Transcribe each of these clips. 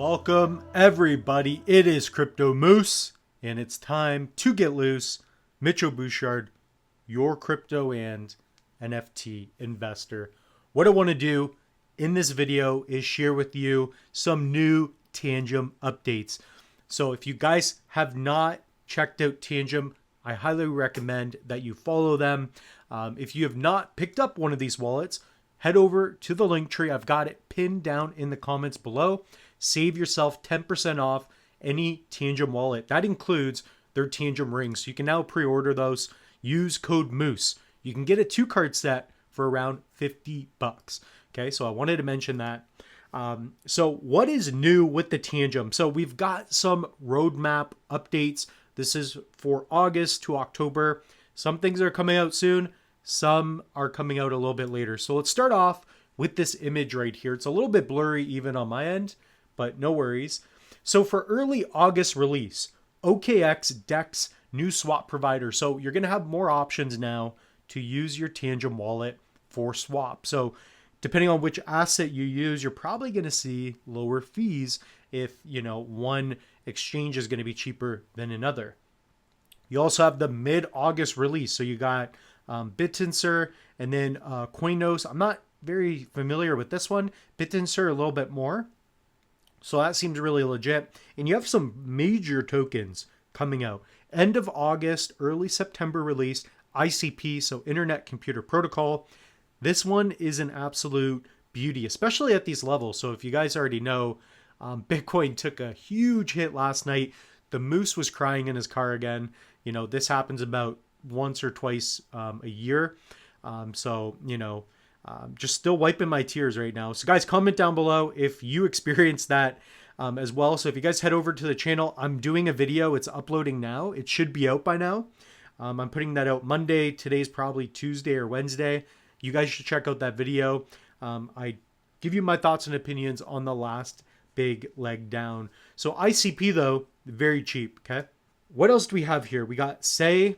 Welcome everybody, it is Crypto Moose, and it's time to get loose. Mitchell Bouchard, your crypto and NFT investor. What I want to do in this video is share with you some new Tangem updates. So if you guys have not checked out Tangem, I highly recommend that you follow them. If you have not picked up one of these wallets, head over to the link tree. I've got it pinned down in the comments below. Save yourself 10% off any Tangem wallet. That includes their Tangem rings. So you can now pre-order those. Use code MOOSE. You can get a 2-card set for around $50. Okay, so I wanted to mention that. So what is new with the Tangem? So we've got some roadmap updates. This is for August to October. Some things are coming out soon. Some are coming out a little bit later. So let's start off with this image right here. It's a little bit blurry even on my end, but no worries. So for early August release, OKX DEX new swap provider. So you're going to have more options now to use your Tangem wallet for swap. So depending on which asset you use, you're probably going to see lower fees if, one exchange is going to be cheaper than another. You also have the mid-August release. So you got Bittensor and then Coinos. I'm not very familiar with this one. Bittensor a little bit more. So that seems really legit. And you have some major tokens coming out. End of August, early September release, ICP, so Internet Computer Protocol. This one is an absolute beauty, especially at these levels. So if you guys already know, Bitcoin took a huge hit last night. The Moose was crying in his car again. This happens about once or twice a year. Just still wiping my tears right now. So guys, comment down below if you experienced that as well. So if you guys head over to the channel, I'm doing a video. It's uploading now. It should be out by now. I'm putting that out Monday. Today's probably Tuesday or Wednesday. You guys should check out that video. I give you my thoughts and opinions on the last big leg down. So ICP though, very cheap. Okay. What else do we have here? We got Sui,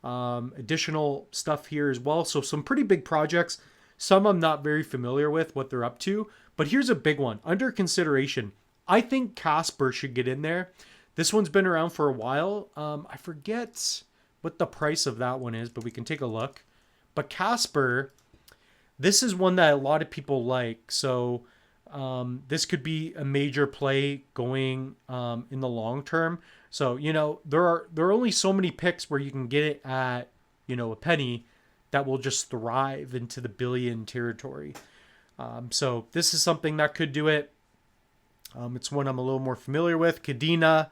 additional stuff here as well. So some pretty big projects. Some I'm not very familiar with what they're up to, but here's a big one under consideration. I think Casper should get in there. This one's been around for a while. I forget what the price of that one is, but we can take a look. But Casper, this is one that a lot of people like. So this could be a major play going in the long term. So, there are only so many picks where you can get it at, a penny that will just thrive into the billion territory. So this is something that could do it. It's one I'm a little more familiar with. Cadena.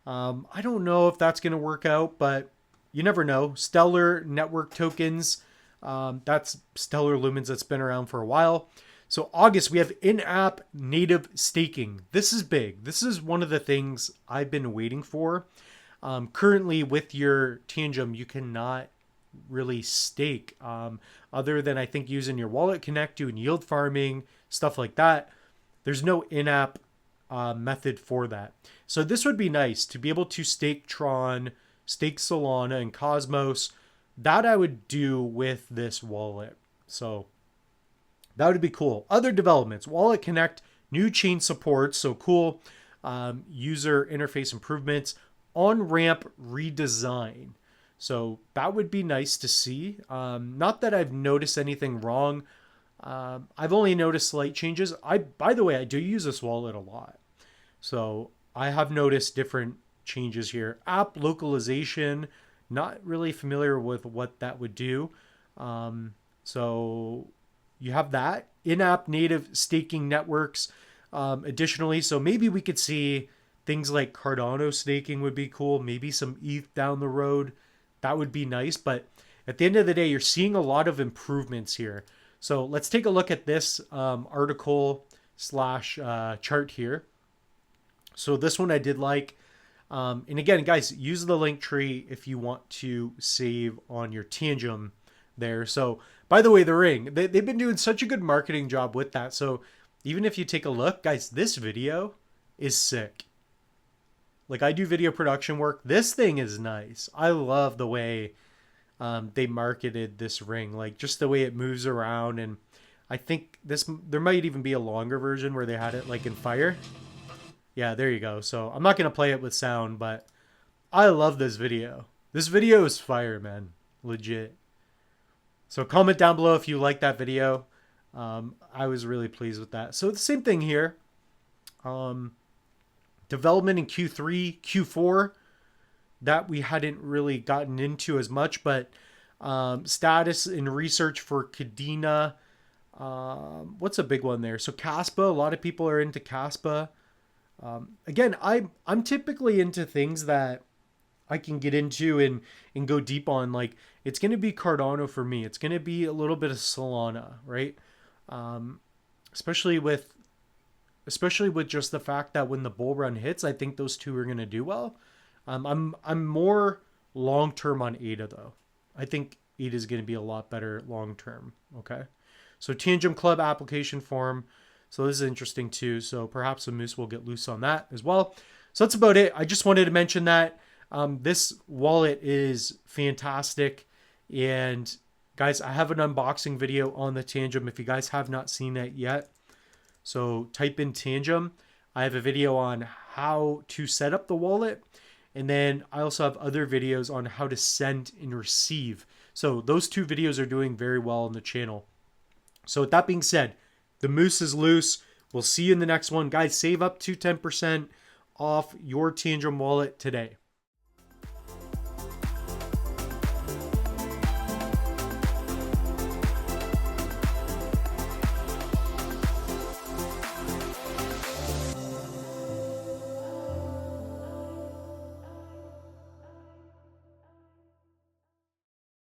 I don't know if that's going to work out, but you never know. Stellar network tokens. That's Stellar Lumens that's been around for a while. So August, we have in-app native staking. This is big. This is one of the things I've been waiting for. Currently with your Tangem, you cannot really stake other than I think using your wallet connect, doing yield farming, stuff like that. There's no in-app method for that. So this would be nice to be able to stake Tron, stake Solana and Cosmos. That I would do with this wallet. So that would be cool. Other developments, Wallet Connect, new chain support. So cool. User interface improvements, on-ramp redesign. So that would be nice to see. Not that I've noticed anything wrong. I've only noticed slight changes. By the way, I do use this wallet a lot. So I have noticed different changes here. App localization, not really familiar with what that would do. So you have that. In-app native staking networks. Additionally, so maybe we could see things like Cardano staking would be cool. Maybe some ETH down the road. That would be nice. But at the end of the day, you're seeing a lot of improvements here. So let's take a look at this article / chart here. So this one I did like. And again, guys, use the link tree if you want to save on your Tangem there. So by the way, the ring, they've been doing such a good marketing job with that. So even if you take a look, guys, this video is sick. Like I do video production work. This thing is nice. I love the way they marketed this ring, like just the way it moves around. And I think there might even be a longer version where they had it like in fire. Yeah, there you go. So I'm not going to play it with sound, but I love this video. This video is fire, man. Legit. So comment down below if you like that video. I was really pleased with that. So the same thing here. Development in Q3, Q4, that we hadn't really gotten into as much, but status in research for Cadena. What's a big one there? So Caspa, a lot of people are into Caspa. Again, I'm typically into things that I can get into and go deep on. Like, it's going to be Cardano for me. It's going to be a little bit of Solana, right? Especially with just the fact that when the bull run hits, I think those two are going to do well. I'm more long term on ADA though. I think ADA is going to be a lot better long term. Okay, so Tangem Club application form. So this is interesting too. So perhaps a moose will get loose on that as well. So that's about it. I just wanted to mention that this wallet is fantastic. And guys, I have an unboxing video on the Tangem if you guys have not seen that yet. So type in Tangem. I have a video on how to set up the wallet. And then I also have other videos on how to send and receive. So those two videos are doing very well on the channel. So with that being said, the moose is loose. We'll see you in the next one. Guys, save up to 10% off your Tangem wallet today.